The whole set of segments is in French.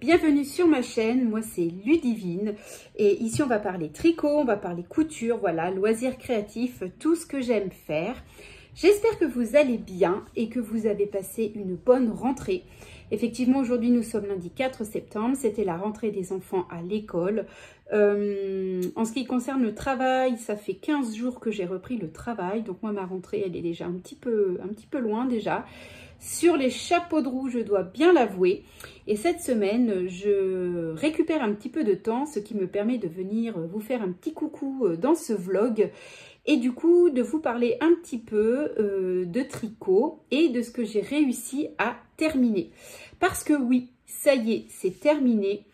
Bienvenue sur ma chaîne, moi c'est Ludivine et ici on va parler tricot, on va parler couture, voilà, loisirs créatifs, tout ce que j'aime faire. J'espère que vous allez bien et que vous avez passé une bonne rentrée. Effectivement, aujourd'hui nous sommes lundi 4 septembre, c'était la rentrée des enfants à l'école. En ce qui concerne le travail, ça fait 15 jours que j'ai repris le travail, donc moi ma rentrée elle est déjà un petit peu loin déjà. Sur les chapeaux de roue, je dois bien l'avouer. Et cette semaine, je récupère un petit peu de temps, ce qui me permet de venir vous faire un petit coucou dans ce vlog. Et du coup, de vous parler un petit peu de tricot et de ce que j'ai réussi à terminer. Parce que oui, ça y est, c'est terminé.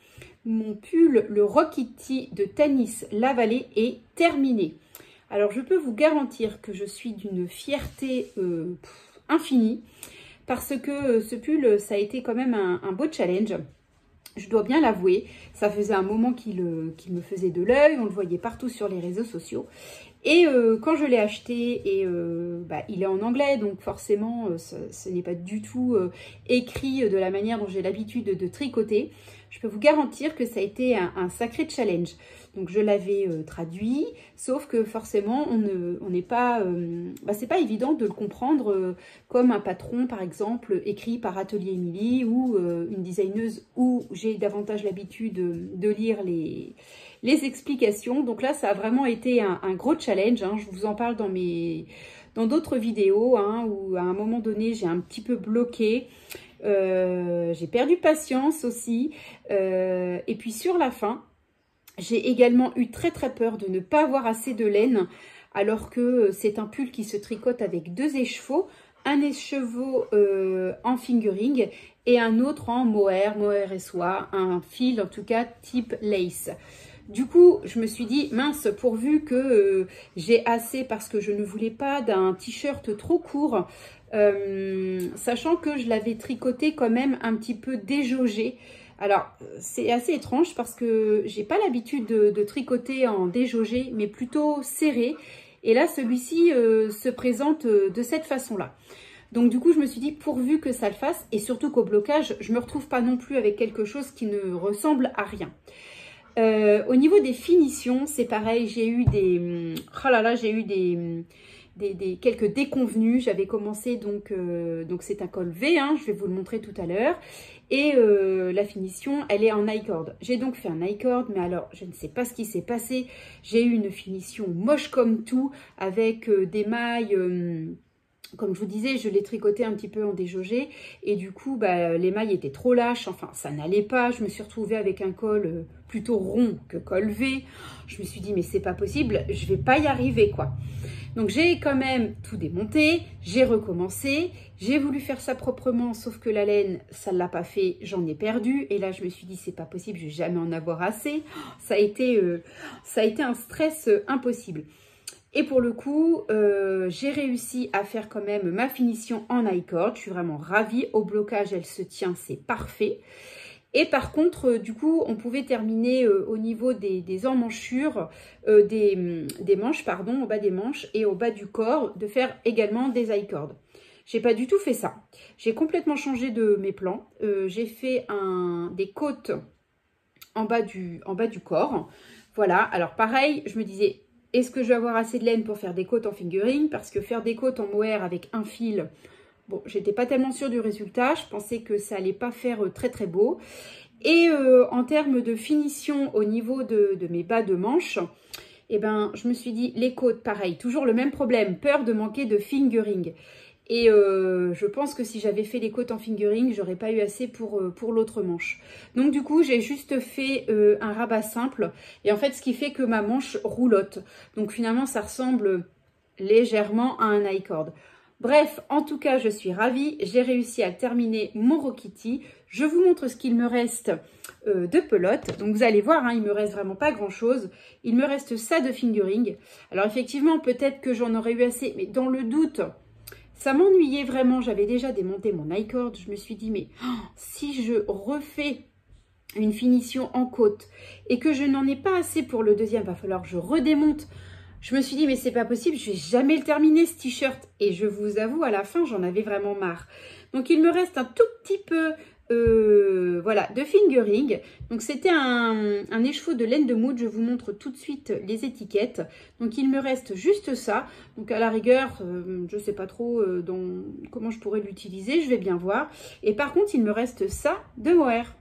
Mon pull, le Rokiti de Tanis Lavallée est terminé. Alors, je peux vous garantir que je suis d'une fierté infinie. Parce que ce pull, ça a été quand même un beau challenge. Je dois bien l'avouer. Ça faisait un moment qu'il me faisait de l'œil. On le voyait partout sur les réseaux sociaux. Et quand je l'ai acheté, il est en anglais. Donc forcément, ce n'est pas du tout écrit de la manière dont j'ai l'habitude de tricoter. Je peux vous garantir que ça a été un sacré challenge. Donc je l'avais traduit, sauf que forcément on n'est pas, c'est pas évident de le comprendre comme un patron par exemple écrit par Atelier Émilie ou une designeuse où j'ai davantage l'habitude de lire les explications. Donc là ça a vraiment été un gros challenge, hein. Je vous en parle dans d'autres vidéos hein, où à un moment donné j'ai un petit peu bloqué. J'ai perdu patience aussi et puis sur la fin j'ai également eu très peur de ne pas avoir assez de laine alors que c'est un pull qui se tricote avec deux écheveaux, un écheveau en fingering et un autre en mohair et soie, un fil en tout cas type lace. Du coup, je me suis dit, mince, pourvu que j'ai assez, parce que je ne voulais pas d'un t-shirt trop court, sachant que je l'avais tricoté quand même un petit peu déjaugé. Alors, c'est assez étrange parce que j'ai pas l'habitude de tricoter en déjaugé, mais plutôt serré. Et là, celui-ci se présente de cette façon-là. Donc du coup, je me suis dit, pourvu que ça le fasse, et surtout qu'au blocage, je me retrouve pas non plus avec quelque chose qui ne ressemble à rien. Au niveau des finitions, c'est pareil, j'ai eu quelques déconvenues. J'avais commencé donc c'est un col V, hein, je vais vous le montrer tout à l'heure. Et la finition, elle est en I-cord. J'ai donc fait un I-cord, mais alors je ne sais pas ce qui s'est passé. J'ai eu une finition moche comme tout, avec des mailles... comme je vous disais, je l'ai tricoté un petit peu en déjaugé et du coup, les mailles étaient trop lâches. Enfin, ça n'allait pas. Je me suis retrouvée avec un col plutôt rond que col V. Je me suis dit, mais c'est pas possible, je vais pas y arriver, quoi. Donc, j'ai quand même tout démonté. J'ai recommencé. J'ai voulu faire ça proprement, sauf que la laine, ça ne l'a pas fait. J'en ai perdu. Et là, je me suis dit, c'est pas possible, je vais jamais en avoir assez. Ça a été un stress impossible. Et pour le coup, j'ai réussi à faire quand même ma finition en I-cord. Je suis vraiment ravie. Au blocage, elle se tient, c'est parfait. Et par contre, du coup, on pouvait terminer au niveau des emmanchures, des manches, pardon, au bas des manches et au bas du corps, de faire également des I-cord. J'ai pas du tout fait ça. J'ai complètement changé de mes plans. J'ai fait des côtes en bas du corps. Voilà. Alors pareil, je me disais... Est-ce que je vais avoir assez de laine pour faire des côtes en fingering? Parce que faire des côtes en mohair avec un fil, bon, j'étais pas tellement sûre du résultat. Je pensais que ça allait pas faire très beau. Et en termes de finition au niveau de mes bas de manche, eh ben, je me suis dit, les côtes, pareil, toujours le même problème, peur de manquer de fingering. Et je pense que si j'avais fait les côtes en fingering, j'aurais pas eu assez pour l'autre manche. Donc du coup, j'ai juste fait un rabat simple. Et en fait, ce qui fait que ma manche roulotte. Donc finalement, ça ressemble légèrement à un I-cord. Bref, en tout cas, je suis ravie. J'ai réussi à terminer mon Rokiti. Je vous montre ce qu'il me reste de pelote. Donc vous allez voir, hein, il me reste vraiment pas grand-chose. Il me reste ça de fingering. Alors effectivement, peut-être que j'en aurais eu assez. Mais dans le doute... Ça m'ennuyait vraiment, j'avais déjà démonté mon I-cord. Je me suis dit, mais si je refais une finition en côte et que je n'en ai pas assez pour le deuxième, il va falloir que je redémonte. Je me suis dit, mais c'est pas possible, je vais jamais le terminer ce t-shirt. Et je vous avoue, à la fin, j'en avais vraiment marre. Donc, il me reste un tout petit peu voilà, de fingering. Donc c'était un écheveau de laine de mout. Je vous montre tout de suite les étiquettes. Donc il me reste juste ça. Donc à la rigueur, je ne sais pas trop comment je pourrais l'utiliser. Je vais bien voir. Et par contre, il me reste ça de mohair.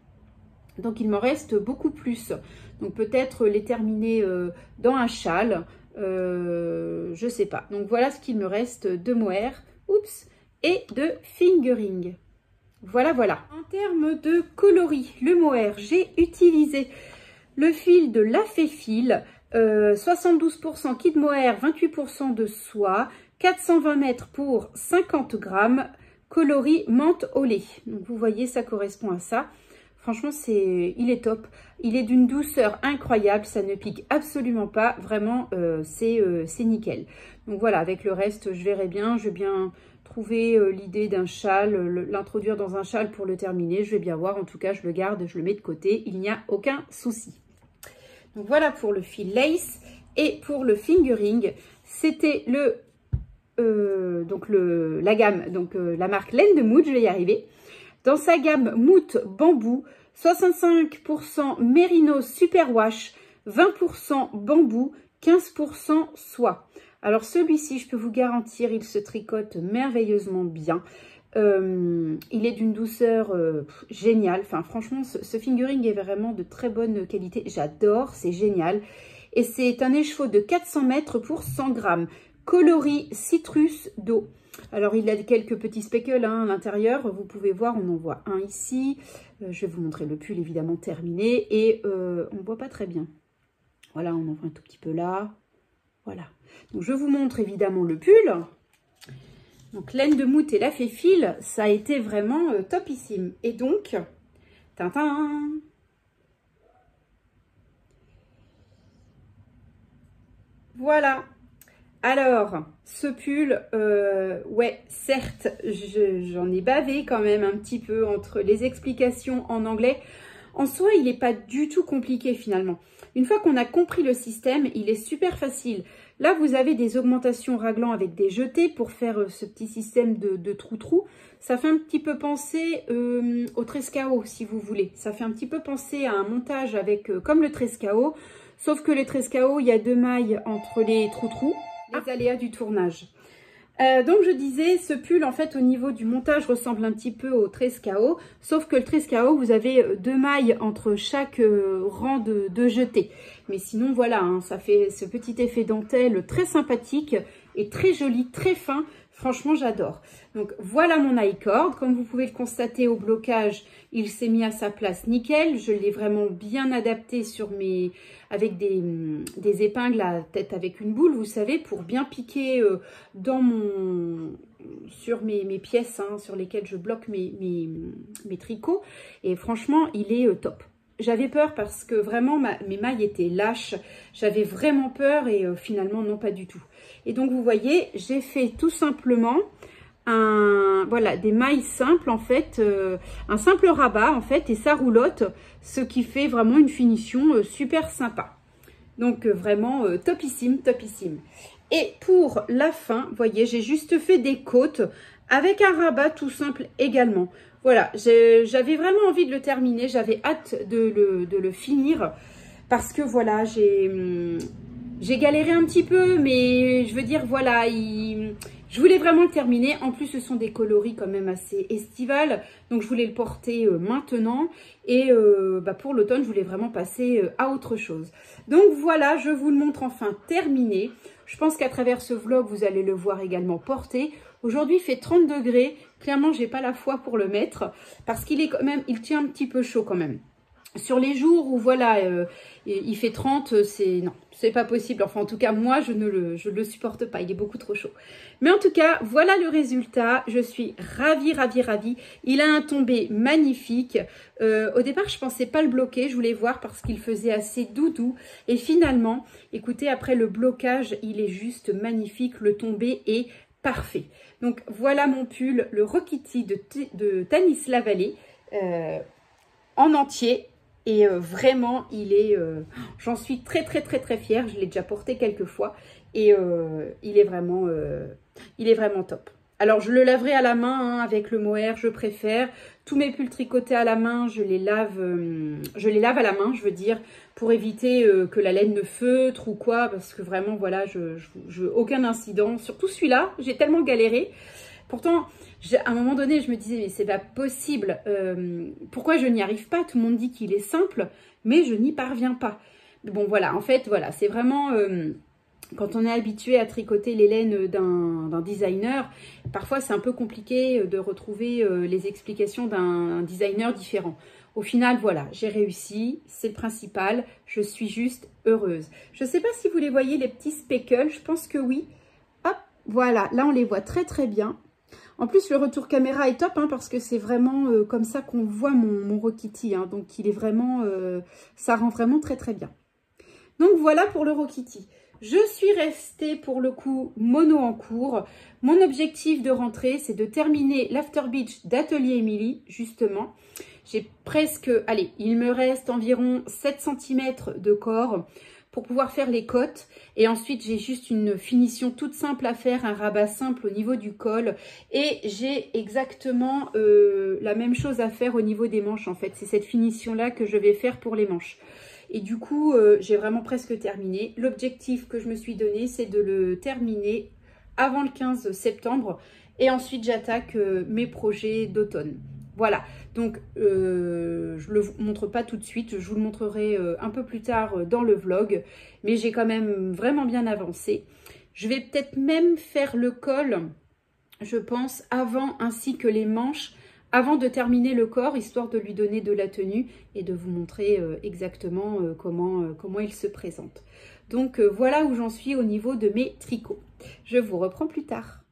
Donc il m'en reste beaucoup plus. Donc peut-être les terminer dans un châle. Je ne sais pas. Donc voilà ce qu'il me reste de mohair. Oups. Et de fingering. Voilà, voilà. En termes de coloris, le mohair, j'ai utilisé le fil de La Fée Fil, 72% kit mohair, 28% de soie, 420 mètres pour 50 grammes, coloris menthe au lait. Donc vous voyez, ça correspond à ça. Franchement, il est top. Il est d'une douceur incroyable, ça ne pique absolument pas. Vraiment, c'est nickel. Donc voilà, avec le reste, je verrai bien. Je vais bien trouver l'idée d'un châle, l'introduire dans un châle pour le terminer. Je vais bien voir. En tout cas, je le garde, je le mets de côté. Il n'y a aucun souci. Donc voilà pour le fil lace. Et pour le fingering, c'était la gamme, la marque Laine de Mout, je vais y arriver. Dans sa gamme Mout Bambou, 65% Merino Superwash, 20% bambou, 15% soie. Alors celui-ci, je peux vous garantir, il se tricote merveilleusement bien. Il est d'une douceur géniale. Enfin, franchement, ce fingering est vraiment de très bonne qualité. J'adore, c'est génial. Et c'est un écheveau de 400 mètres pour 100 grammes. Coloris citrus d'eau. Alors, il a quelques petits speckles à l'intérieur. Vous pouvez voir, on en voit un ici. Je vais vous montrer le pull, évidemment, terminé. Et on ne voit pas très bien. Voilà, on en voit un tout petit peu là. Voilà. Donc, je vous montre évidemment le pull. Donc, Laine de Mout et La Fée Fil, ça a été vraiment topissime. Et donc, tintin! Voilà. Alors, ce pull, ouais, certes, j'en ai bavé quand même un petit peu entre les explications en anglais. En soi, il n'est pas du tout compliqué finalement. Une fois qu'on a compris le système, il est super facile. Là, vous avez des augmentations raglan avec des jetés pour faire ce petit système de trou-trou. Ça fait un petit peu penser au Trescao, si vous voulez. Ça fait un petit peu penser à un montage avec comme le Trescao. Sauf que le Trescao, il y a 2 mailles entre les trous-trous. Les aléas du tournage. Donc je disais, ce pull en fait au niveau du montage ressemble un petit peu au Trescao, sauf que le Trescao, vous avez 2 mailles entre chaque rang de jetés. Mais sinon voilà, hein, ça fait ce petit effet dentelle très sympathique et très joli, très fin. Franchement, j'adore. Donc, voilà mon I-cord. Comme vous pouvez le constater au blocage, il s'est mis à sa place nickel. Je l'ai vraiment bien adapté avec des épingles à tête avec une boule, vous savez, pour bien piquer sur mes pièces, hein, sur lesquelles je bloque mes tricots. Et franchement, il est top. J'avais peur parce que vraiment mes mailles étaient lâches. J'avais vraiment peur et finalement, non, pas du tout. Et donc, vous voyez, j'ai fait tout simplement voilà, des mailles simples en fait, un simple rabat en fait, et ça roulotte, ce qui fait vraiment une finition super sympa. Donc, vraiment topissime, topissime. Et pour la fin, vous voyez, j'ai juste fait des côtes avec un rabat tout simple également. Voilà, j'avais vraiment envie de le terminer, j'avais hâte de le finir parce que voilà, j'ai galéré un petit peu, mais je veux dire, voilà, je voulais vraiment le terminer. En plus, ce sont des coloris quand même assez estivales, donc je voulais le porter maintenant. Et pour l'automne, je voulais vraiment passer à autre chose. Donc voilà, je vous le montre enfin terminé. Je pense qu'à travers ce vlog, vous allez le voir également porté. Aujourd'hui, il fait 30 degrés. Clairement, j'ai pas la foi pour le mettre parce qu'il est quand même, il tient un petit peu chaud quand même. Sur les jours où voilà, il fait 30, non, c'est pas possible. Enfin, en tout cas, moi, je ne le supporte pas. Il est beaucoup trop chaud. Mais en tout cas, voilà le résultat. Je suis ravie, ravie, ravie. Il a un tombé magnifique. Au départ, je pensais pas le bloquer. Je voulais voir parce qu'il faisait assez doudou. Et finalement, écoutez, après le blocage, il est juste magnifique. Le tombé est parfait. Donc, voilà mon pull, le Rokiti de Tanis Lavallée en entier. Et vraiment, il est, j'en suis très, très, très, très fière. Je l'ai déjà porté quelques fois. Et il est vraiment top. Alors, je le laverai à la main hein, avec le mohair, je préfère. tous mes pulls tricotés à la main, je les lave à la main, je veux dire, pour éviter que la laine ne feutre ou quoi, parce que vraiment, voilà, je aucun incident. Surtout celui-là, j'ai tellement galéré. Pourtant, à un moment donné, je me disais, mais c'est pas possible. Pourquoi je n'y arrive pas? Tout le monde dit qu'il est simple, mais je n'y parviens pas. Bon, voilà, en fait, voilà, c'est vraiment... quand on est habitué à tricoter les laines d'un designer, parfois c'est un peu compliqué de retrouver les explications d'un designer différent. Au final, voilà, j'ai réussi, c'est le principal, je suis juste heureuse. Je ne sais pas si vous les voyez, les petits speckles, je pense que oui. Hop, voilà, là on les voit très très bien. En plus, le retour caméra est top, hein, parce que c'est vraiment comme ça qu'on voit mon Rokitty, hein, donc il est vraiment, ça rend vraiment très très bien. Donc voilà pour le Rokitty. Je suis restée pour le coup mono en cours. Mon objectif de rentrée, c'est de terminer l'After Beach d'Atelier Émilie, justement. J'ai presque, allez, il me reste environ 7 cm de corps pour pouvoir faire les côtes. Et ensuite, j'ai juste une finition toute simple à faire, un rabat simple au niveau du col. Et j'ai exactement la même chose à faire au niveau des manches, en fait. C'est cette finition-là que je vais faire pour les manches. Et du coup, j'ai vraiment presque terminé. L'objectif que je me suis donné, c'est de le terminer avant le 15 septembre. Et ensuite, j'attaque mes projets d'automne. Voilà, donc je ne le montre pas tout de suite. Je vous le montrerai un peu plus tard dans le vlog. Mais j'ai quand même vraiment bien avancé. Je vais peut-être même faire le col, je pense, avant, ainsi que les manches, avant de terminer le corps, histoire de lui donner de la tenue et de vous montrer exactement comment il se présente. Donc voilà où j'en suis au niveau de mes tricots. Je vous reprends plus tard.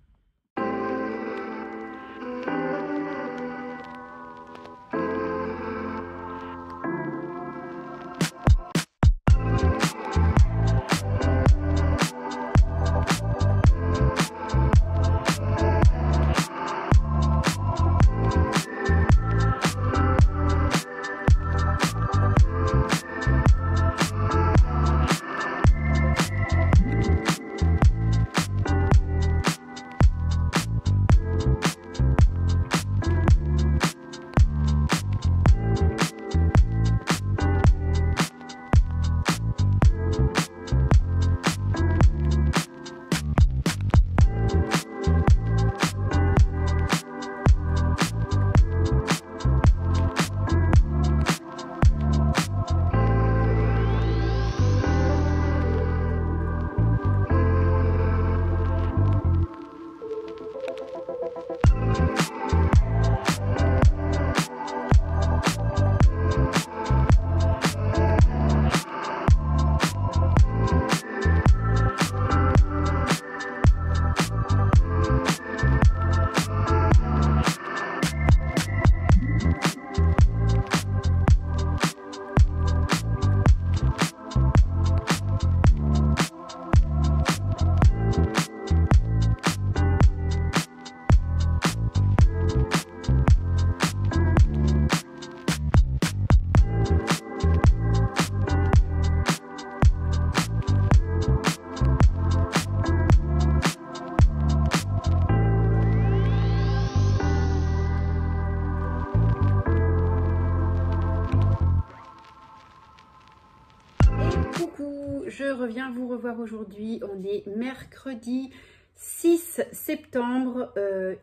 Je reviens vous revoir aujourd'hui. On est mercredi 6 septembre.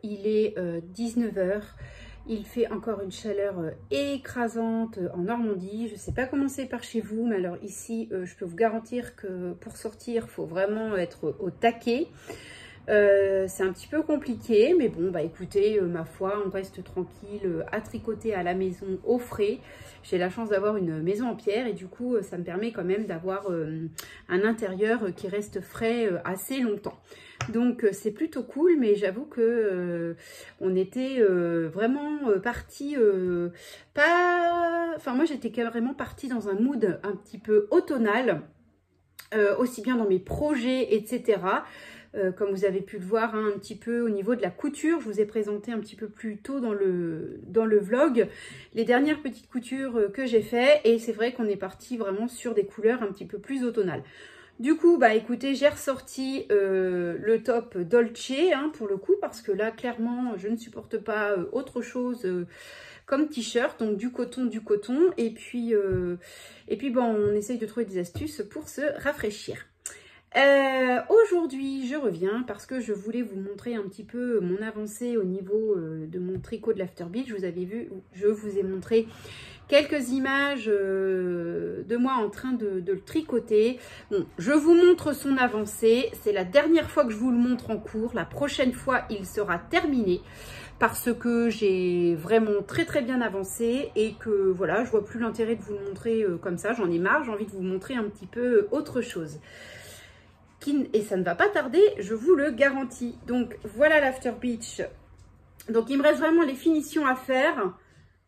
Il est 19 h. Il fait encore une chaleur écrasante en Normandie. Je ne sais pas comment c'est par chez vous, mais alors ici, je peux vous garantir que pour sortir, il faut vraiment être au taquet. C'est un petit peu compliqué, mais bon, bah écoutez, ma foi, on reste tranquille à tricoter à la maison au frais. J'ai la chance d'avoir une maison en pierre et du coup, ça me permet quand même d'avoir un intérieur qui reste frais assez longtemps. Donc, c'est plutôt cool, mais j'avoue que on était vraiment parti pas... Enfin, moi, j'étais carrément partie dans un mood un petit peu automnal, aussi bien dans mes projets, etc. Comme vous avez pu le voir hein, un petit peu au niveau de la couture, je vous ai présenté un petit peu plus tôt dans le vlog les dernières petites coutures que j'ai fait et c'est vrai qu'on est parti vraiment sur des couleurs un petit peu plus automnales. Du coup, bah écoutez, j'ai ressorti le top Dolce hein, pour le coup parce que là clairement je ne supporte pas autre chose comme t-shirt, donc du coton, et puis bon, on essaye de trouver des astuces pour se rafraîchir. Aujourd'hui, je reviens parce que je voulais vous montrer un petit peu mon avancée au niveau de mon tricot de l'Afterbeach. Vous avez vu, je vous ai montré quelques images de moi en train de le tricoter. Bon, je vous montre son avancée. C'est la dernière fois que je vous le montre en cours. La prochaine fois, il sera terminé parce que j'ai vraiment très bien avancé et que voilà, je vois plus l'intérêt de vous le montrer comme ça. J'en ai marre, j'ai envie de vous montrer un petit peu autre chose. Et ça ne va pas tarder, je vous le garantis. Donc voilà l'Afterbeach. Donc il me reste vraiment les finitions à faire.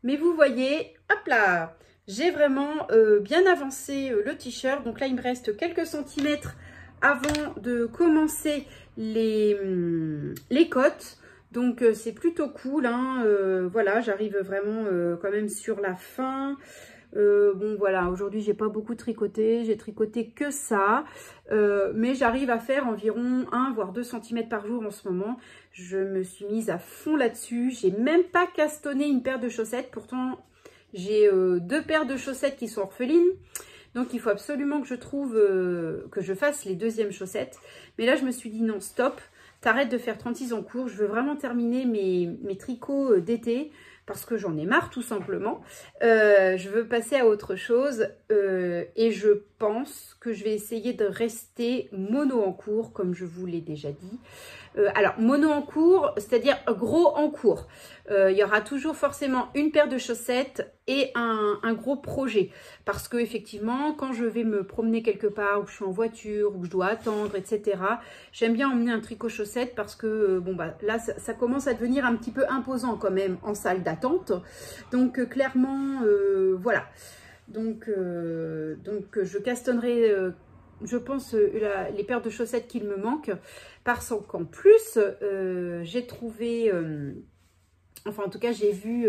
Mais vous voyez, hop là, j'ai vraiment bien avancé le t-shirt. Donc là, il me reste quelques centimètres avant de commencer les côtes. Donc c'est plutôt cool, hein. Voilà, j'arrive vraiment quand même sur la fin. Bon voilà, aujourd'hui j'ai pas beaucoup tricoté, j'ai tricoté que ça, mais j'arrive à faire environ 1 voire 2 cm par jour en ce moment. Je me suis mise à fond là-dessus, j'ai même pas castonné une paire de chaussettes, pourtant j'ai 2 paires de chaussettes qui sont orphelines, donc il faut absolument que je trouve, que je fasse les deuxièmes chaussettes. Mais là je me suis dit non, stop, t'arrêtes de faire 36 en cours, je veux vraiment terminer mes tricots d'été, parce que j'en ai marre tout simplement. Je veux passer à autre chose et je pense que je vais essayer de rester mono en cours, comme je vous l'ai déjà dit. Alors, mono en cours, c'est-à-dire gros en cours. Il y aura toujours forcément une paire de chaussettes et un gros projet. Parce que effectivement, quand je vais me promener quelque part, ou que je suis en voiture, ou que je dois attendre, etc., j'aime bien emmener un tricot chaussette parce que, bon, bah, là, ça commence à devenir un petit peu imposant quand même en salle d'attente. Donc, clairement, voilà. Donc, je castonnerai... je pense les paires de chaussettes qu'il me manque, parce qu'en plus j'ai trouvé, enfin en tout cas j'ai vu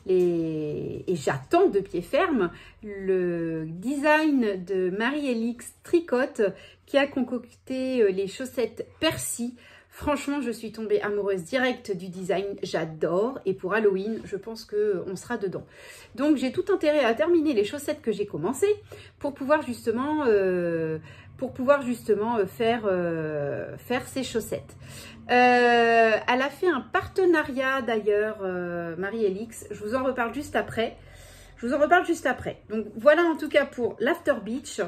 et j'attends de pied ferme le design de Marie-Elix Tricotte qui a concocté les chaussettes Percy. Franchement, je suis tombée amoureuse directe du design, j'adore. Et pour Halloween, je pense qu'on sera dedans. Donc, j'ai tout intérêt à terminer les chaussettes que j'ai commencées pour pouvoir justement, faire ces chaussettes. Elle a fait un partenariat d'ailleurs, Marie-Elix. Je vous en reparle juste après. Donc, voilà en tout cas pour l'Afterbeach.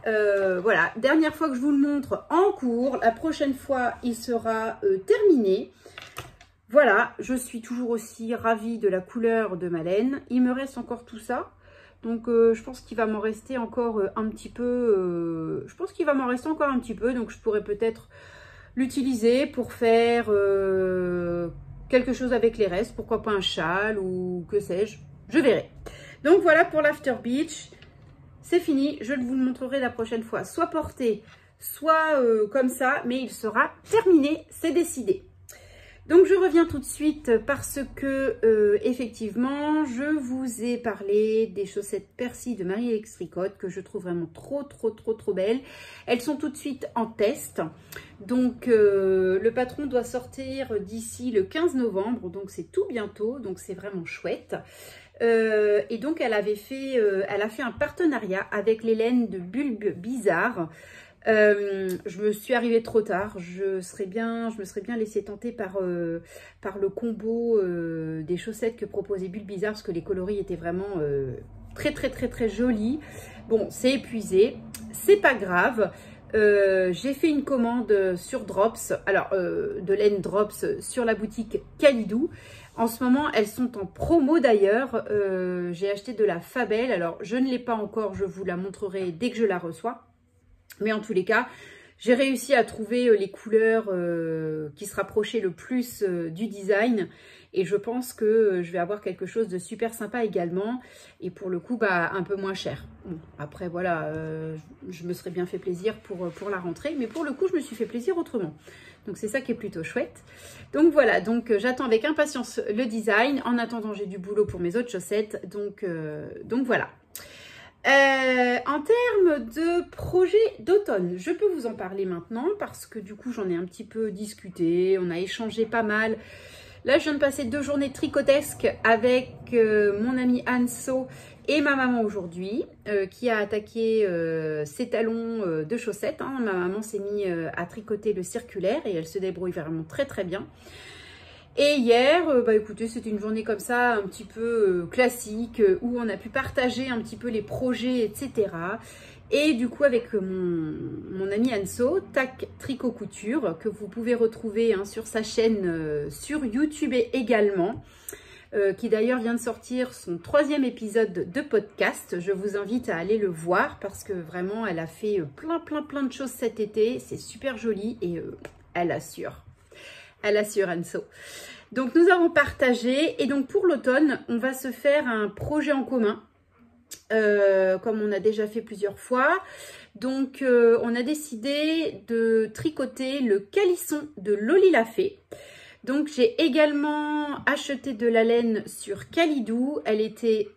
Voilà, dernière fois que je vous le montre en cours. La prochaine fois, il sera terminé. Voilà, je suis toujours aussi ravie de la couleur de ma laine. Il me reste encore tout ça. Donc, je pense qu'il va m'en rester encore un petit peu. Donc, je pourrais peut-être l'utiliser pour faire quelque chose avec les restes. Pourquoi pas un châle ou que sais-je. Je verrai. Donc, voilà pour l'Afterbeach. C'est fini, je vous le montrerai la prochaine fois, soit porté, soit comme ça, mais il sera terminé, c'est décidé. Donc je reviens tout de suite parce que effectivement, je vous ai parlé des chaussettes Percy de Marie-Elix Tricotte que je trouve vraiment trop belles. Elles sont tout de suite en test. Donc le patron doit sortir d'ici le 15 novembre, donc c'est tout bientôt, donc c'est vraiment chouette. Et donc elle a fait un partenariat avec les laines de Bulbe Bizarre. Je me suis arrivée trop tard. Je me serais bien laissée tenter par le combo des chaussettes que proposait Bulbe Bizarre, parce que les coloris étaient vraiment très jolis. Bon, c'est épuisé, c'est pas grave. J'ai fait une commande sur Drops, alors de laine Drops sur la boutique Kalidou. En ce moment, elles sont en promo d'ailleurs. J'ai acheté de la Fabelle. Alors, je ne l'ai pas encore. Je vous la montrerai dès que je la reçois. Mais en tous les cas, j'ai réussi à trouver les couleurs qui se rapprochaient le plus du design. Et je pense que je vais avoir quelque chose de super sympa également. Et pour le coup, bah, un peu moins cher. Bon, après, voilà, je me serais bien fait plaisir pour la rentrée. Mais pour le coup, je me suis fait plaisir autrement. Donc, c'est ça qui est plutôt chouette. Donc, voilà. Donc, j'attends avec impatience le design. En attendant, j'ai du boulot pour mes autres chaussettes. Donc voilà. En termes de projet d'automne, je peux vous en parler maintenant parce que du coup, j'en ai un petit peu discuté. On a échangé pas mal. Là, je viens de passer 2 journées tricotesques avec mon amie Anso et ma maman aujourd'hui, qui a attaqué ses talons de chaussettes. Hein. Ma maman s'est mise à tricoter le circulaire et elle se débrouille vraiment très très bien. Et hier, bah écoutez, c'était une journée comme ça, un petit peu classique, où on a pu partager un petit peu les projets, etc. Et du coup, avec mon ami Anso, Tac Tricot Couture, que vous pouvez retrouver hein, sur sa chaîne sur YouTube également, qui d'ailleurs vient de sortir son 3e épisode de podcast. Je vous invite à aller le voir parce que vraiment, elle a fait plein de choses cet été. C'est super joli et elle assure. Elle assure, Anso. Donc, nous avons partagé. Et donc, pour l'automne, on va se faire un projet en commun. Comme on a déjà fait plusieurs fois. Donc, on a décidé de tricoter le calisson de Loli la Fée. Donc, j'ai également acheté de la laine sur Calidou. Elle était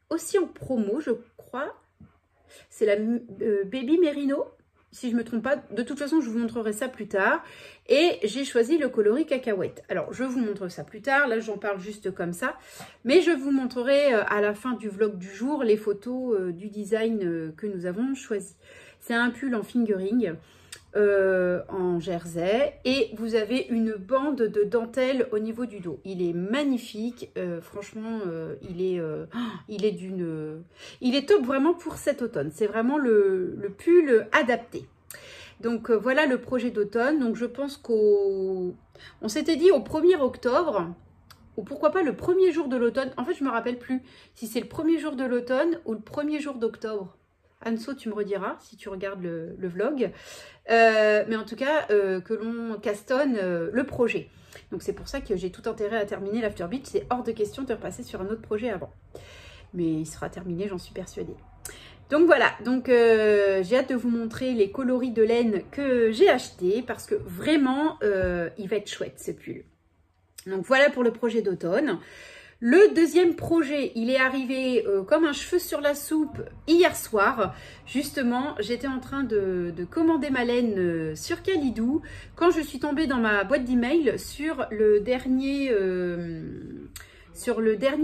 aussi en promo, je crois. C'est la Baby Merino. Si je ne me trompe pas, de toute façon, je vous montrerai ça plus tard. Et j'ai choisi le coloris cacahuète. Alors, je vous montre ça plus tard. Là, j'en parle juste comme ça. Mais je vous montrerai à la fin du vlog du jour les photos du design que nous avons choisi. C'est un pull en fingering, en jersey. Et vous avez une bande de dentelle au niveau du dos. Il est magnifique. Franchement, il est top vraiment pour cet automne. C'est vraiment le pull adapté. Donc voilà le projet d'automne. Donc je pense on s'était dit au 1er octobre, ou pourquoi pas le premier jour de l'automne. En fait, je ne me rappelle plus si c'est le premier jour de l'automne ou le premier jour d'octobre. Anso, tu me rediras si tu regardes le vlog. Mais en tout cas, que l'on castonne le projet. Donc c'est pour ça que j'ai tout intérêt à terminer l'After Beach. C'est hors de question de repasser sur un autre projet avant. Mais il sera terminé, j'en suis persuadée. Donc voilà, donc j'ai hâte de vous montrer les coloris de laine que j'ai achetés parce que vraiment, il va être chouette ce pull. Donc voilà pour le projet d'automne. Le deuxième projet, il est arrivé comme un cheveu sur la soupe hier soir. Justement, j'étais en train de commander ma laine sur Calidou quand je suis tombée dans ma boîte d'email sur le dernier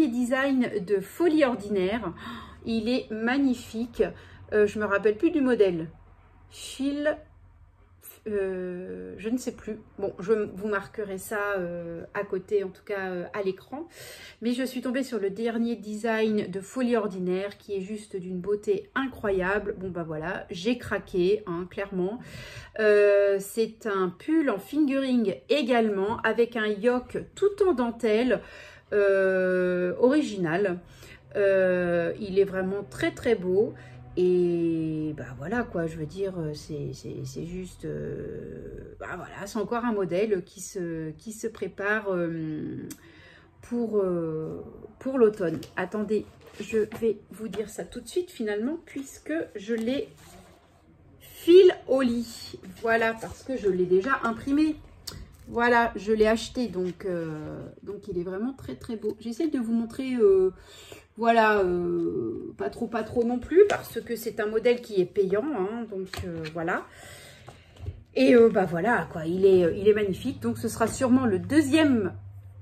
design de Folie Ordinaire. Il est magnifique. Je me rappelle plus du modèle. Fil, je ne sais plus. Bon, je vous marquerai ça à côté, en tout cas à l'écran. Mais je suis tombée sur le dernier design de Folie Ordinaire qui est juste d'une beauté incroyable. Bon, bah voilà, j'ai craqué, hein, clairement. C'est un pull en fingering également avec un yoke tout en dentelle original. Il est vraiment très beau et bah voilà quoi, je veux dire, c'est juste bah voilà, c'est encore un modèle qui se prépare pour l'automne. Attendez, je vais vous dire ça tout de suite finalement puisque je l'ai fil au lit. Voilà, parce que je l'ai déjà imprimé. Voilà, je l'ai acheté, donc il est vraiment très beau. J'essaie de vous montrer, voilà, pas trop non plus, parce que c'est un modèle qui est payant, hein, donc voilà. Et bah voilà, quoi, il est magnifique. Donc ce sera sûrement le deuxième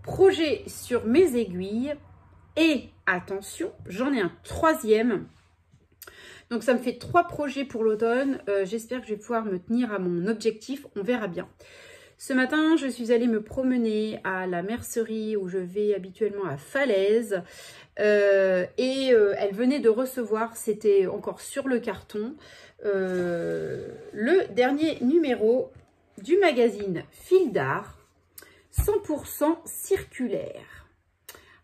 projet sur mes aiguilles. Et attention, j'en ai un troisième. Donc ça me fait 3 projets pour l'automne. J'espère que je vais pouvoir me tenir à mon objectif, on verra bien. Ce matin, je suis allée me promener à la mercerie où je vais habituellement à Falaise. Elle venait de recevoir, c'était encore sur le carton, le dernier numéro du magazine Fil d'Art, 100% circulaire.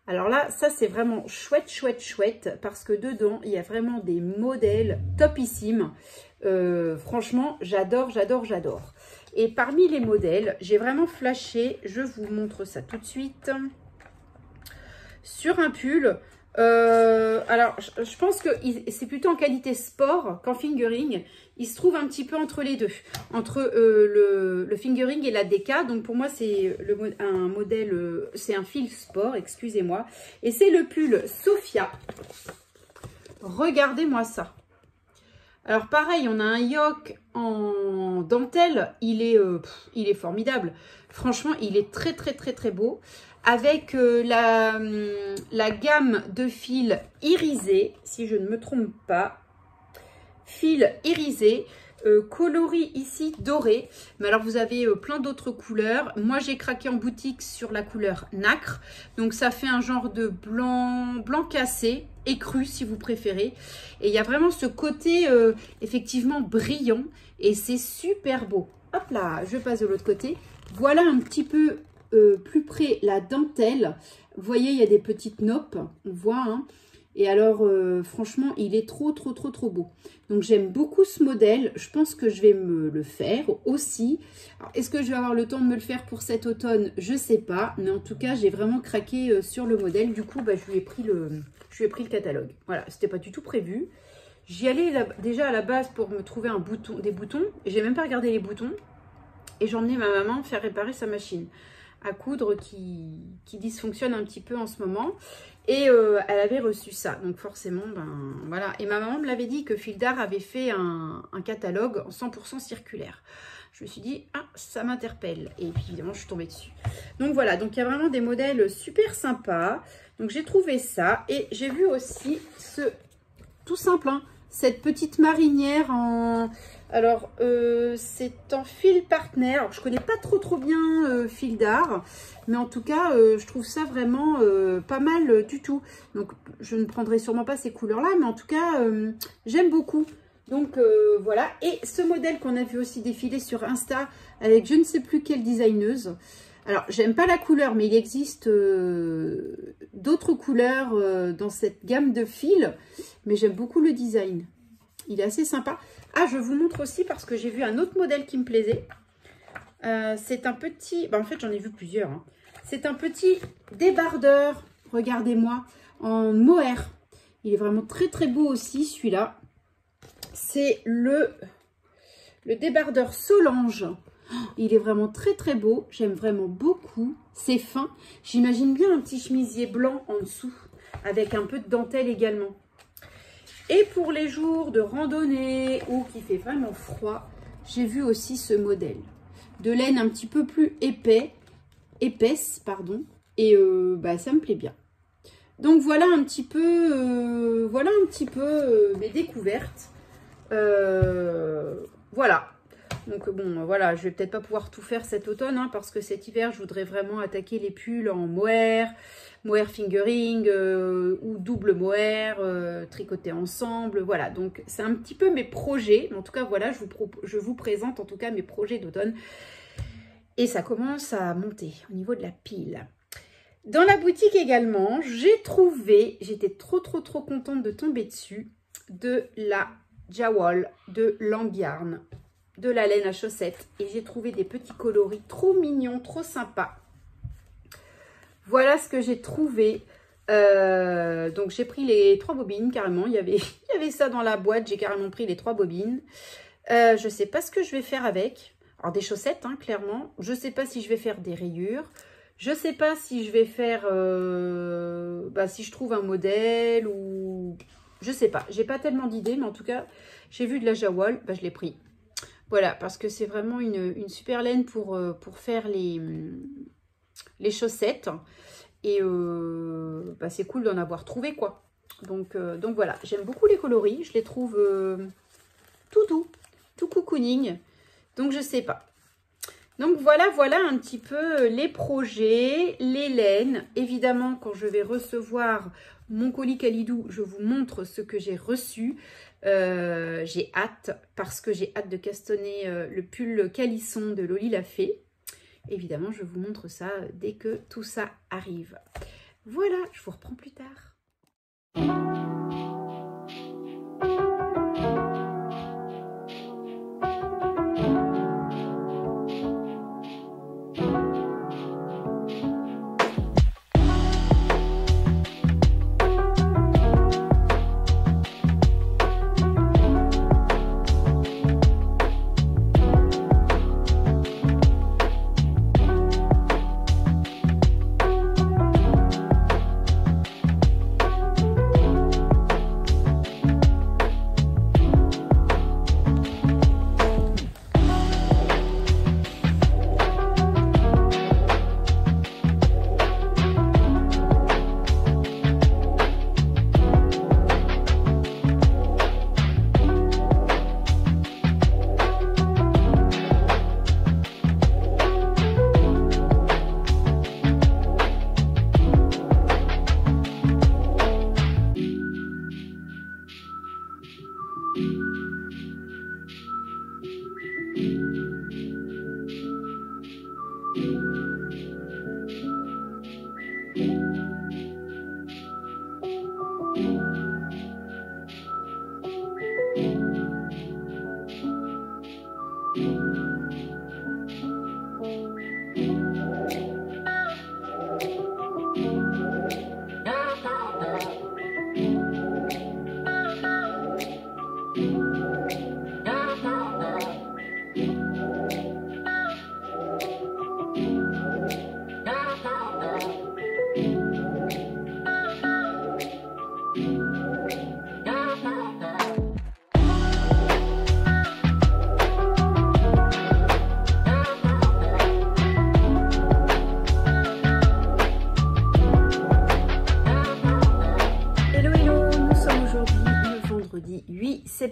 Alors là, ça c'est vraiment chouette, parce que dedans, il y a vraiment des modèles topissimes. Franchement, j'adore. Et parmi les modèles, j'ai vraiment flashé, je vous montre ça tout de suite, sur un pull. Alors, je pense que c'est plutôt en qualité sport qu'en fingering. Il se trouve un petit peu entre les deux, entre le fingering et la DK. Donc pour moi, c'est un modèle, c'est un fil sport, excusez-moi. Et c'est le pull Sophia. Regardez-moi ça. Alors pareil, on a un yoke en dentelle, il est formidable. Franchement, il est très très très très beau. Avec la gamme de fils irisés, si je ne me trompe pas. Fils irisés, coloris ici doré. Mais alors vous avez plein d'autres couleurs. Moi j'ai craqué en boutique sur la couleur nacre. Donc ça fait un genre de blanc cassé, écru si vous préférez. Et il y a vraiment ce côté effectivement brillant. Et c'est super beau. Hop là, je passe de l'autre côté. Voilà un petit peu plus près la dentelle. Vous voyez, il y a des petites noppes. On voit, hein. Et alors, franchement, il est trop beau. Donc, j'aime beaucoup ce modèle. Je pense que je vais me le faire aussi. Est-ce que je vais avoir le temps de me le faire pour cet automne? Je ne sais pas. Mais en tout cas, j'ai vraiment je sur le modèle. Du coup, bah, je lui ai pris le catalogue. Voilà, c'était pas du tout prévu. J'y allais déjà à la base pour me trouver des boutons. Et j'ai même pas regardé les boutons. Et j'ai emmené ma maman faire réparer sa machine à coudre qui dysfonctionne un petit peu en ce moment. Et elle avait reçu ça. Donc forcément, ben voilà. Et ma maman me l'avait dit que Fil d'Art avait fait un catalogue en 100% circulaire. Je me suis dit, ah, ça m'interpelle. Et puis évidemment, je suis tombée dessus. Donc voilà, donc il y a vraiment des modèles super sympas. Donc j'ai trouvé ça. Et j'ai vu aussi tout simple, hein, cette petite marinière en... Alors, c'est en fil partenaire. Alors, je connais pas trop bien Fil d'Art, mais en tout cas, je trouve ça vraiment pas mal du tout. Donc, je ne prendrai sûrement pas ces couleurs-là, mais en tout cas, j'aime beaucoup. Donc, voilà. Et ce modèle qu'on a vu aussi défiler sur Insta avec je ne sais plus quelle designeuse. Alors, j'aime pas la couleur, mais il existe d'autres couleurs dans cette gamme de fils, mais j'aime beaucoup le design. Il est assez sympa. Ah, je vous montre aussi parce que j'ai vu un autre modèle qui me plaisait. C'est un petit... en fait, j'en ai vu plusieurs. Hein. C'est un petit débardeur, regardez-moi, en mohair. Il est vraiment très beau aussi, celui-là. C'est le débardeur Solange. Il est vraiment très beau. J'aime vraiment beaucoup. C'est fin. J'imagine bien un petit chemisier blanc en dessous, avec un peu de dentelle également. Et pour les jours de randonnée ou qui fait vraiment froid, j'ai vu aussi ce modèle. De laine un petit peu plus épaisse, pardon. Et bah, ça me plaît bien. Donc voilà un petit peu, mes découvertes. Voilà. Donc bon, voilà, je vais peut-être pas pouvoir tout faire cet automne, hein, parce que cet hiver, je voudrais vraiment attaquer les pulls en mohair fingering ou double mohair, tricoté ensemble. Voilà, donc c'est un petit peu mes projets. En tout cas, voilà, je vous présente en tout cas mes projets d'automne. Et ça commence à monter au niveau de la pile. Dans la boutique également, j'ai trouvé, j'étais trop contente de tomber dessus, de la Jawol de Langyarn, de la laine à chaussettes. Et j'ai trouvé des petits coloris trop mignons, trop sympas. Voilà ce que j'ai trouvé. Donc j'ai pris les 3 bobines carrément. Il y avait ça dans la boîte. J'ai carrément pris les 3 bobines. Je ne sais pas ce que je vais faire avec. Alors des chaussettes, hein, clairement. Je ne sais pas si je vais faire des rayures. Je ne sais pas si je vais faire... si je trouve un modèle ou... Je ne sais pas. J'ai pas tellement d'idées. Mais en tout cas, j'ai vu de la Jawol. Je l'ai pris. Voilà. Parce que c'est vraiment une super laine pour faire les chaussettes. Et c'est cool d'en avoir trouvé, quoi. Donc voilà, j'aime beaucoup les coloris. Je les trouve tout doux, tout cocooning. Donc je sais pas. Donc voilà un petit peu les projets, les laines. Évidemment, quand je vais recevoir mon colis Kalidou, je vous montre ce que j'ai reçu. J'ai hâte, parce que j'ai hâte de castonner le pull calisson de Loli la Fée. Évidemment, je vous montre ça dès que tout ça arrive. Voilà, je vous reprends plus tard.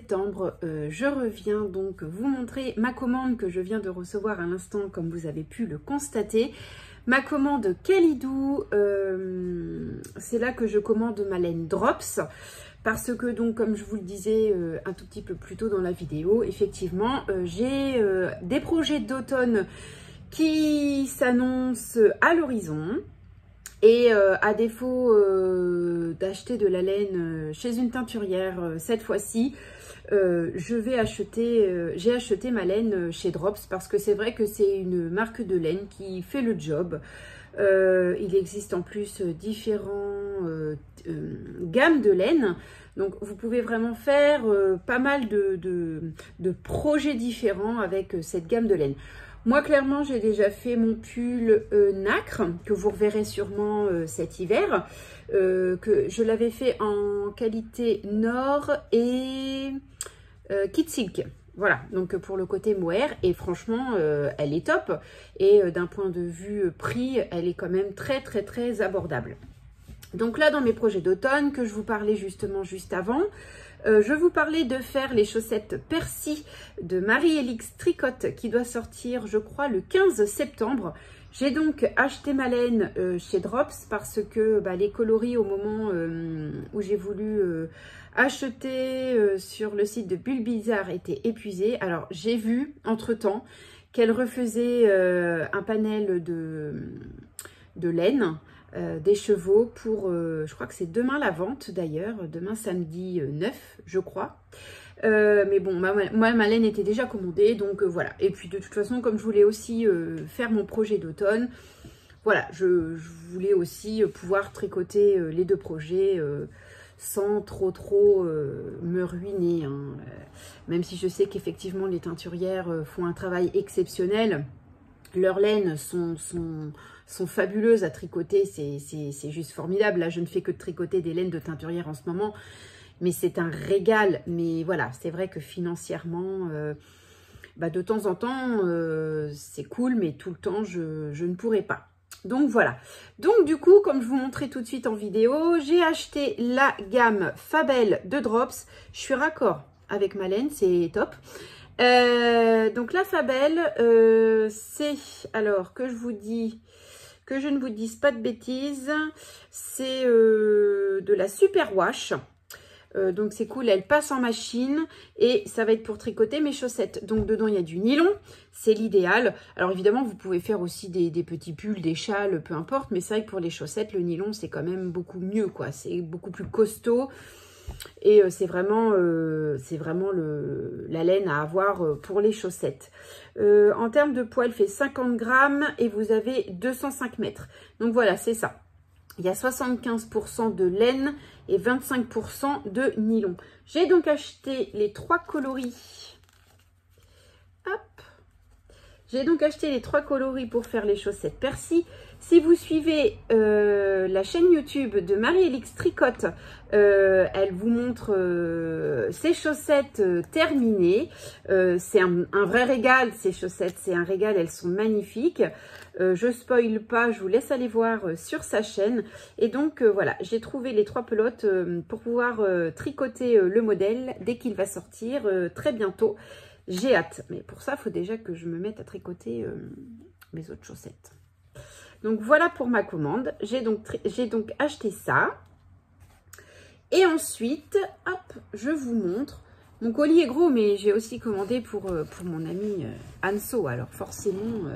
septembre, je reviens donc vous montrer ma commande que je viens de recevoir à l'instant, comme vous avez pu le constater. Ma commande Kalidou, c'est là que je commande ma laine Drops. Parce que donc, comme je vous le disais un tout petit peu plus tôt dans la vidéo, effectivement, j'ai des projets d'automne qui s'annoncent à l'horizon. Et à défaut d'acheter de la laine chez une teinturière cette fois-ci, j'ai acheté ma laine chez Drops parce que c'est vrai que c'est une marque de laine qui fait le job. Il existe en plus différents gammes de laine. Donc, vous pouvez vraiment faire pas mal de projets différents avec cette gamme de laine. Moi, clairement, j'ai déjà fait mon pull nacre, que vous reverrez sûrement cet hiver. Que je l'avais fait en qualité Nord et Kit Silk. Voilà, donc pour le côté mohair, et franchement, elle est top. Et d'un point de vue prix, elle est quand même très abordable. Donc là, dans mes projets d'automne, que je vous parlais justement juste avant, je vous parlais de faire les chaussettes Percy de Marie-Elix Tricotte qui doit sortir, je crois, le 15 septembre. J'ai donc acheté ma laine chez Drops parce que les coloris au moment où j'ai voulu acheter sur le site de Bulle Bizarre étaient épuisés. Alors, j'ai vu entre-temps qu'elle refaisait un panel de laine. Des chevaux pour, je crois que c'est demain la vente d'ailleurs, demain samedi 9 je crois. Mais bon, moi ma laine était déjà commandée, donc voilà. Et puis de toute façon, comme je voulais aussi faire mon projet d'automne, voilà, je voulais aussi pouvoir tricoter les deux projets sans trop me ruiner. Hein. Même si je sais qu'effectivement les teinturières font un travail exceptionnel. Leurs laines sont fabuleuses à tricoter, c'est juste formidable. Là, je ne fais que de tricoter des laines de teinturière en ce moment, mais c'est un régal. Mais voilà, c'est vrai que financièrement, de temps en temps, c'est cool, mais tout le temps, je ne pourrais pas. Donc voilà. Donc du coup, comme je vous montrais tout de suite en vidéo, j'ai acheté la gamme Fabel de Drops. Je suis raccord avec ma laine, c'est top. Donc la Fabel, c'est, alors que je ne vous dise pas de bêtises, c'est de la super wash. Donc c'est cool, elle passe en machine et ça va être pour tricoter mes chaussettes. Donc dedans il y a du nylon, c'est l'idéal. Alors évidemment vous pouvez faire aussi des petits pulls, des châles, peu importe. Mais c'est vrai que pour les chaussettes, le nylon c'est quand même beaucoup mieux, quoi. C'est beaucoup plus costaud. Et c'est vraiment la laine à avoir pour les chaussettes. En termes de poids, elle fait 50 grammes et vous avez 205 mètres. Donc voilà, c'est ça. Il y a 75% de laine et 25% de nylon. J'ai donc acheté les 3 coloris. Hop. J'ai donc acheté les 3 coloris pour faire les chaussettes Percy. Si vous suivez la chaîne YouTube de Marie-Elix Tricotte, elle vous montre ses chaussettes terminées. C'est un vrai régal, ces chaussettes, c'est un régal, elles sont magnifiques. Je spoil pas, je vous laisse aller voir sur sa chaîne. Et donc voilà, j'ai trouvé les 3 pelotes pour pouvoir tricoter le modèle dès qu'il va sortir très bientôt. J'ai hâte, mais pour ça, il faut déjà que je me mette à tricoter mes autres chaussettes. Donc voilà pour ma commande. J'ai donc acheté ça. Et ensuite, hop, je vous montre. Mon colis est gros, mais j'ai aussi commandé pour mon ami Anso. Alors forcément,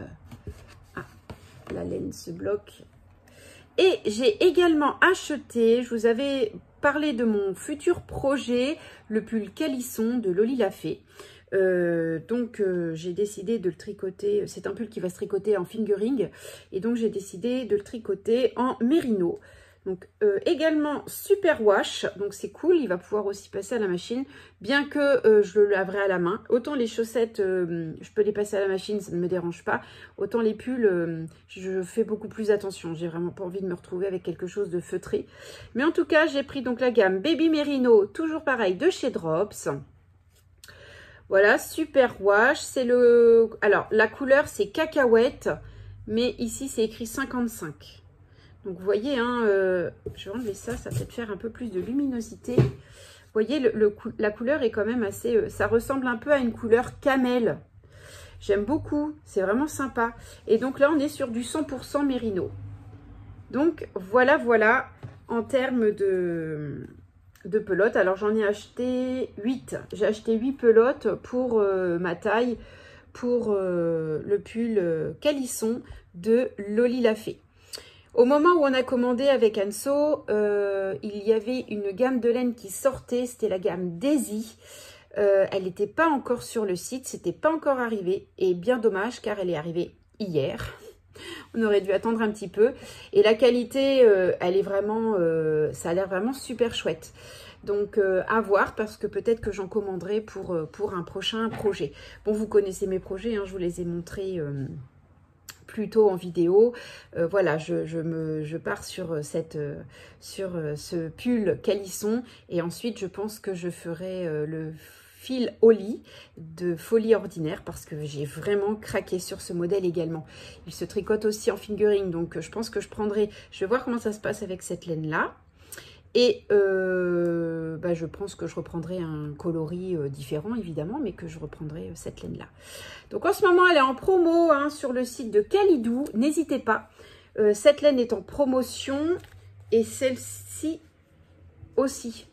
la laine se bloque. Et j'ai également acheté, je vous avais parlé de mon futur projet, le pull Calisson de Loli Lafay. Donc j'ai décidé de le tricoter, c'est un pull qui va se tricoter en fingering et donc j'ai décidé de le tricoter en mérino. Donc également super wash, donc c'est cool, il va pouvoir aussi passer à la machine, bien que je le laverai à la main. Autant les chaussettes, je peux les passer à la machine, ça ne me dérange pas. Autant les pulls, je fais beaucoup plus attention, j'ai vraiment pas envie de me retrouver avec quelque chose de feutré. Mais en tout cas, j'ai pris donc la gamme Baby Merino, toujours pareil, de chez Drops. Voilà, super wash, c'est le... Alors, la couleur, c'est cacahuète, mais ici, c'est écrit 55. Donc, vous voyez, hein, je vais enlever ça, ça va peut-être faire un peu plus de luminosité. voyez, la couleur est quand même assez... ça ressemble un peu à une couleur camel. J'aime beaucoup, c'est vraiment sympa. Et donc là, on est sur du 100% mérino. Donc voilà, voilà, en termes de pelotes. Alors j'en ai acheté 8. J'ai acheté 8 pelotes pour ma taille, pour le pull calisson de Loli Lafay. Au moment où on a commandé avec Anso, il y avait une gamme de laine qui sortait, c'était la gamme Daisy. Elle n'était pas encore sur le site, c'était pas encore arrivé, et bien dommage car elle est arrivée hier. On aurait dû attendre un petit peu. Et la qualité, elle est vraiment, ça a l'air vraiment super chouette. Donc à voir, parce que peut-être que j'en commanderai pour un prochain projet. Bon, vous connaissez mes projets, hein, je vous les ai montrés plus tôt en vidéo. Voilà, je pars sur ce pull calisson, et ensuite je pense que je ferai le fil au lit de Folie Ordinaire, parce que j'ai vraiment craqué sur ce modèle également. Il se tricote aussi en fingering, donc je pense que je vais voir comment ça se passe avec cette laine là. Et je pense que je reprendrai un coloris différent évidemment, mais que je reprendrai cette laine là. Donc en ce moment elle est en promo hein, sur le site de Kalidou, n'hésitez pas. Cette laine est en promotion, et celle-ci aussi.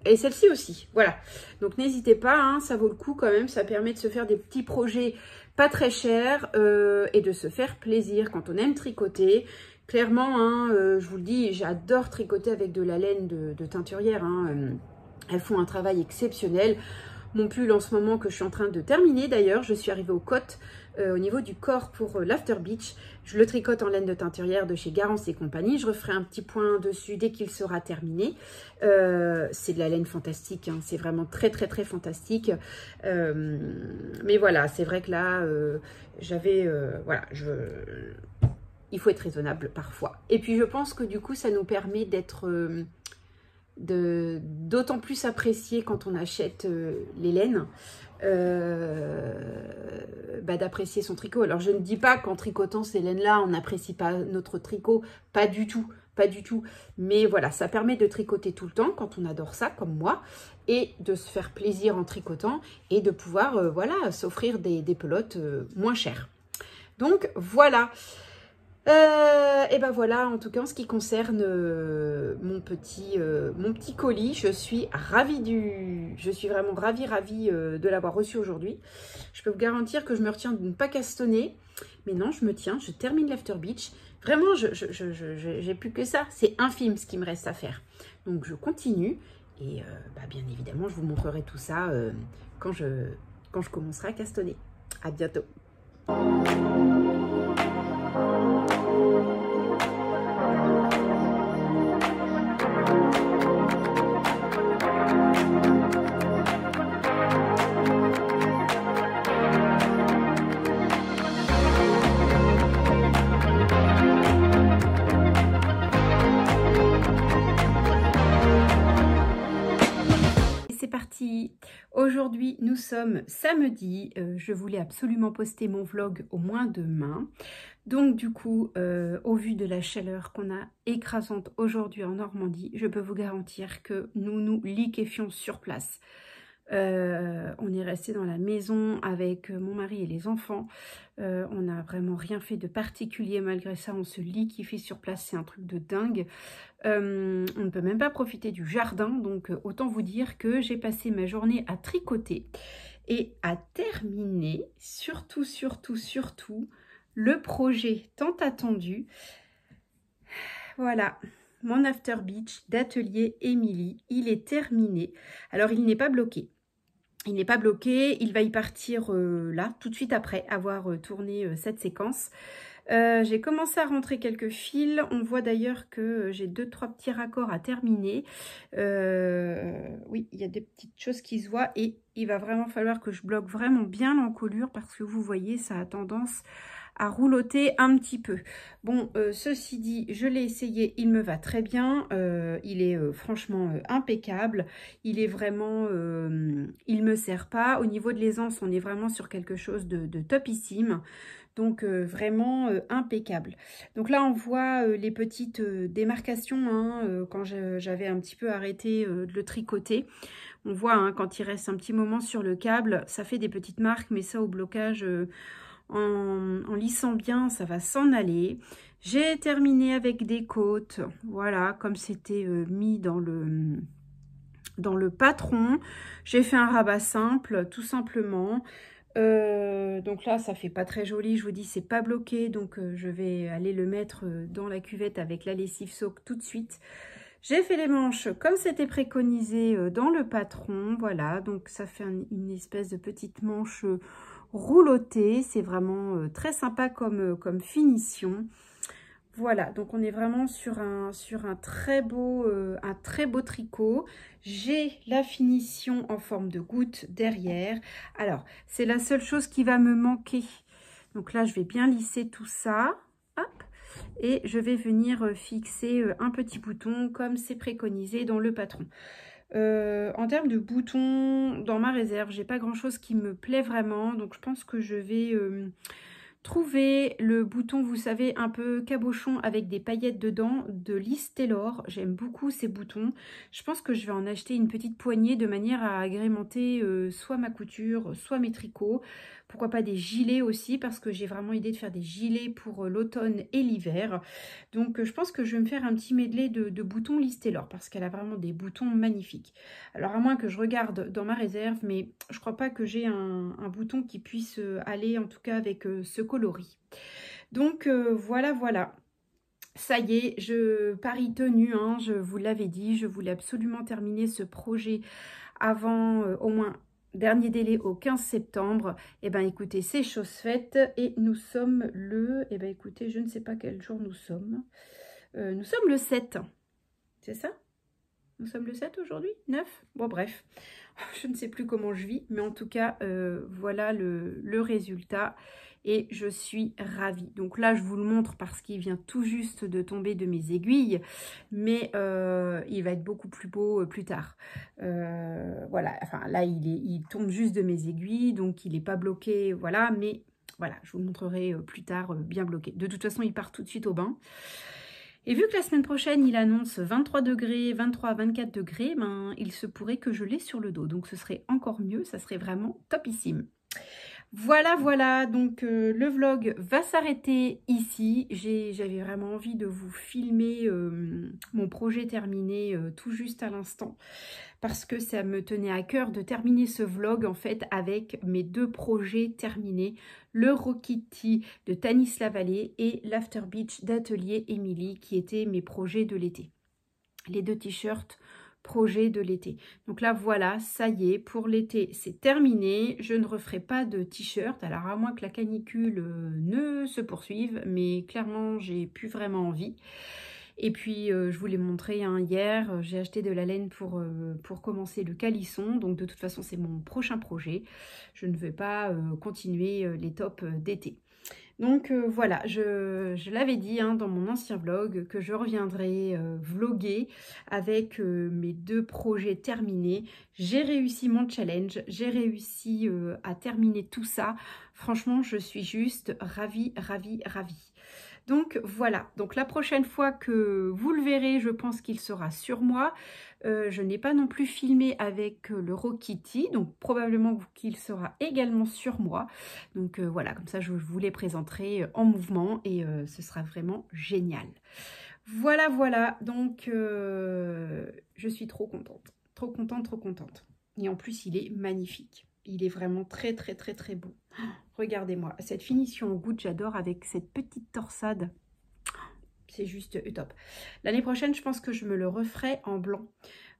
Et celle-ci aussi, voilà. Donc n'hésitez pas, hein, ça vaut le coup quand même. Ça permet de se faire des petits projets pas très chers et de se faire plaisir quand on aime tricoter. Clairement, hein, je vous le dis, j'adore tricoter avec de la laine de teinturière. Hein, elles font un travail exceptionnel. Mon pull en ce moment que je suis en train de terminer d'ailleurs, je suis arrivée aux côtes au niveau du corps pour l'After Beach. Je le tricote en laine de teinturière de chez Garance et compagnie. Je referai un petit point dessus dès qu'il sera terminé. C'est de la laine fantastique, hein. C'est vraiment très très très fantastique. Mais voilà, c'est vrai que là, voilà, il faut être raisonnable parfois. Et puis je pense que du coup, ça nous permet d'être... d'autant plus apprécier quand on achète les laines, d'apprécier son tricot. Alors je ne dis pas qu'en tricotant ces laines là on n'apprécie pas notre tricot, pas du tout, pas du tout, mais voilà, ça permet de tricoter tout le temps quand on adore ça comme moi, et de se faire plaisir en tricotant, et de pouvoir voilà, s'offrir des pelotes moins chères. Donc voilà. Et ben voilà, en tout cas en ce qui concerne mon petit colis, je suis vraiment ravie de l'avoir reçu aujourd'hui. Je peux vous garantir que je me retiens de ne pas castonner, mais non, je me tiens, je termine l'After Beach. Vraiment, j'ai plus que ça, c'est infime ce qu'il me reste à faire. Donc je continue, et bien évidemment je vous montrerai tout ça quand je commencerai à castonner. À bientôt. Aujourd'hui, nous sommes samedi. Je voulais absolument poster mon vlog au moins demain. Donc du coup, au vu de la chaleur qu'on a écrasante aujourd'hui en Normandie, je peux vous garantir que nous nous liquéfions sur place. On est resté dans la maison avec mon mari et les enfants. On n'a vraiment rien fait de particulier. Malgré ça, on se liquéfie sur place. C'est un truc de dingue. On ne peut même pas profiter du jardin. Donc, autant vous dire que j'ai passé ma journée à tricoter et à terminer, surtout, le projet tant attendu. Voilà. Mon After Beach d'atelier Émilie, il est terminé. Alors, il n'est pas bloqué. Il n'est pas bloqué, il va y partir là, tout de suite après avoir tourné cette séquence. J'ai commencé à rentrer quelques fils. On voit d'ailleurs que j'ai 2-3 petits raccords à terminer. Oui, il y a des petites choses qui se voient, et il va vraiment falloir que je bloque vraiment bien l'encolure, parce que vous voyez, ça a tendance à roulotter un petit peu. Bon, ceci dit, je l'ai essayé, il me va très bien. Il est franchement impeccable. Il est vraiment, il me sert pas. Au niveau de l'aisance, on est vraiment sur quelque chose de topissime. Donc vraiment impeccable. Donc là on voit les petites démarcations hein, quand j'avais un petit peu arrêté de le tricoter. On voit hein, quand il reste un petit moment sur le câble, ça fait des petites marques, mais ça au blocage, en lissant bien, ça va s'en aller. J'ai terminé avec des côtes, voilà, comme c'était mis dans le patron. J'ai fait un rabat simple, tout simplement. Donc là, ça fait pas très joli, je vous dis, c'est pas bloqué, donc je vais aller le mettre dans la cuvette avec la lessive soak tout de suite. J'ai fait les manches comme c'était préconisé dans le patron, voilà, donc ça fait une espèce de petite manche roulottée, c'est vraiment très sympa comme finition. Voilà, donc on est vraiment sur un très beau tricot. J'ai la finition en forme de goutte derrière. Alors, c'est la seule chose qui va me manquer. Donc là, je vais bien lisser tout ça. Hop. Et je vais venir fixer un petit bouton comme c'est préconisé dans le patron. En termes de boutons, dans ma réserve, j'ai pas grand chose qui me plaît vraiment. Donc je pense que je vais trouver le bouton, vous savez, un peu cabochon avec des paillettes dedans de Liz Taylor. J'aime beaucoup ces boutons. Je pense que je vais en acheter une petite poignée de manière à agrémenter soit ma couture, soit mes tricots. Pourquoi pas des gilets aussi, parce que j'ai vraiment idée de faire des gilets pour l'automne et l'hiver. Donc je pense que je vais me faire un petit medley de boutons Liz Taylor, parce qu'elle a vraiment des boutons magnifiques. Alors à moins que je regarde dans ma réserve, mais je crois pas que j'ai un bouton qui puisse aller en tout cas avec ce coloris. Donc voilà, voilà. Ça y est, pari tenu, hein, je vous l'avais dit, je voulais absolument terminer ce projet avant au moins dernier délai au 15 septembre. Et ben écoutez, c'est chose faite et nous sommes le, et ben écoutez, je ne sais pas quel jour nous sommes. Nous sommes le 7, c'est ça? Nous sommes le 7 aujourd'hui? 9? Bon bref, je ne sais plus comment je vis, mais en tout cas, voilà le résultat. Et je suis ravie. Donc là, je vous le montre parce qu'il vient tout juste de tomber de mes aiguilles. Mais il va être beaucoup plus beau plus tard. Voilà, enfin là, il tombe juste de mes aiguilles. Donc il n'est pas bloqué, voilà. Mais voilà, je vous le montrerai plus tard bien bloqué. De toute façon, il part tout de suite au bain. Et vu que la semaine prochaine, il annonce 23 degrés, 23 à 24 degrés, ben, il se pourrait que je l'ai sur le dos. Donc, ce serait encore mieux, ça serait vraiment topissime. Voilà, voilà, donc le vlog va s'arrêter ici. J'avais vraiment envie de vous filmer mon projet terminé tout juste à l'instant. Parce que ça me tenait à cœur de terminer ce vlog en fait avec mes deux projets terminés. Le Rokitty de Tanis Lavallée et l'After Beach d'Atelier Émilie qui étaient mes projets de l'été. Les deux t-shirts projet de l'été. Donc là voilà, ça y est, pour l'été c'est terminé. Je ne referai pas de t-shirt, alors à moins que la canicule ne se poursuive, mais clairement j'ai plus vraiment envie. Et puis je vous l'ai montré hein, hier, j'ai acheté de la laine pour commencer le calisson. Donc de toute façon c'est mon prochain projet. Je ne vais pas continuer les tops d'été. Donc voilà, je l'avais dit hein, dans mon ancien vlog que je reviendrai vlogger avec mes deux projets terminés. J'ai réussi mon challenge, j'ai réussi à terminer tout ça. Franchement, je suis juste ravie, ravie, ravie. Donc voilà, donc la prochaine fois que vous le verrez, je pense qu'il sera sur moi. Je n'ai pas non plus filmé avec le Rokitty, donc probablement qu'il sera également sur moi. Donc voilà, comme ça je vous les présenterai en mouvement et ce sera vraiment génial. Voilà, voilà, donc je suis trop contente, trop contente, trop contente. Et en plus, il est magnifique. Il est vraiment très, très, très, très beau. Regardez-moi, cette finition en goutte, j'adore avec cette petite torsade. C'est juste top. L'année prochaine, je pense que je me le referai en blanc.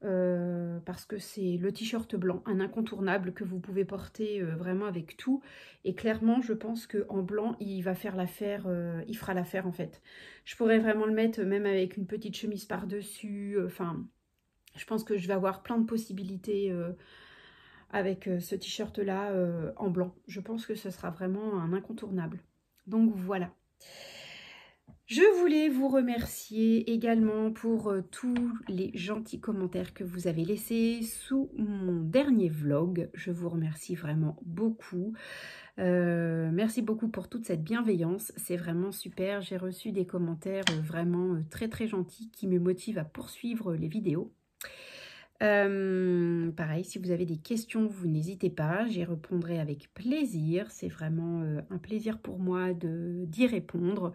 Parce que c'est le t-shirt blanc, un incontournable que vous pouvez porter vraiment avec tout. Et clairement, je pense qu'en blanc, il va faire l'affaire, il fera l'affaire en fait. Je pourrais vraiment le mettre même avec une petite chemise par-dessus. Enfin, je pense que je vais avoir plein de possibilités avec ce t-shirt-là en blanc. Je pense que ce sera vraiment un incontournable. Donc voilà. Je voulais vous remercier également pour tous les gentils commentaires que vous avez laissés sous mon dernier vlog. Je vous remercie vraiment beaucoup. Merci beaucoup pour toute cette bienveillance, c'est vraiment super. J'ai reçu des commentaires vraiment très très gentils qui me motivent à poursuivre les vidéos. Pareil, si vous avez des questions, vous n'hésitez pas, j'y répondrai avec plaisir. C'est vraiment un plaisir pour moi d'y répondre.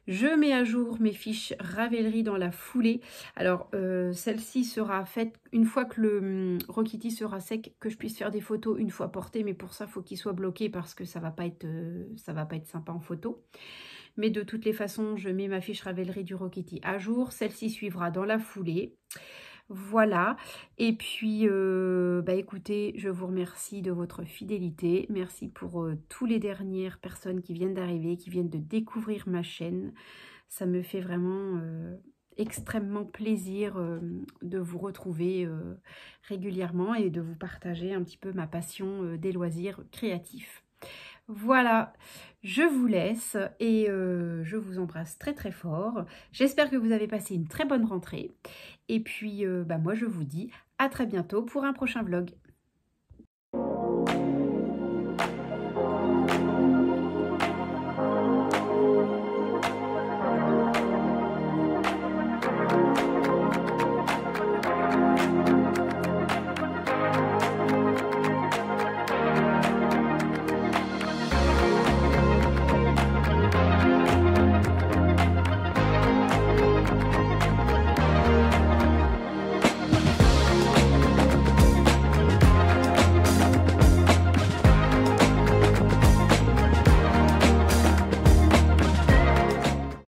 Je mets à jour mes fiches Ravelry dans la foulée. Alors, celle-ci sera faite une fois que le Rokitty sera sec, que je puisse faire des photos une fois porté. Mais pour ça, il faut qu'il soit bloqué parce que ça va pas être sympa en photo. Mais de toutes les façons, je mets ma fiche Ravelry du Rokitty à jour. Celle-ci suivra dans la foulée. Voilà, et puis écoutez, je vous remercie de votre fidélité. Merci pour toutes les dernières personnes qui viennent d'arriver, qui viennent de découvrir ma chaîne. Ça me fait vraiment extrêmement plaisir de vous retrouver régulièrement et de vous partager un petit peu ma passion des loisirs créatifs. Voilà, je vous laisse et je vous embrasse très très fort. J'espère que vous avez passé une très bonne rentrée. Et puis, moi je vous dis à très bientôt pour un prochain vlog.